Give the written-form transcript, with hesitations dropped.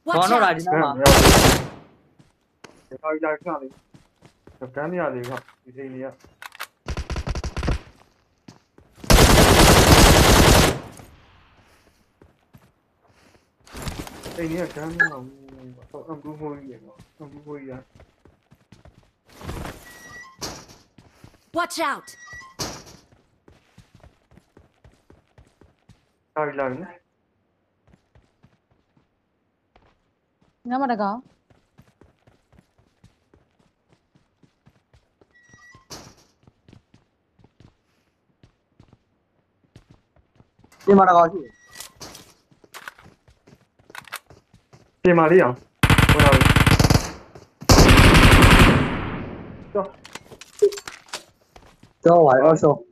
Watch nó out! lại đi đâu mà. ဒီပါလိုက်ခဏလေးကမ်းမရသေးဘူးဒီစိန်လေးကစိန်လေးကကမ်းမအောင်အမ်ဘူးဟိုးကြီးတော့အမ်ဘူးဟိုးကြီး Watch out! လာပြီ ငါမတကောင် Đi mà đâu chứ. ပြင်မာလေးအောင်ဟိုလာပြီ Cho vài ô số.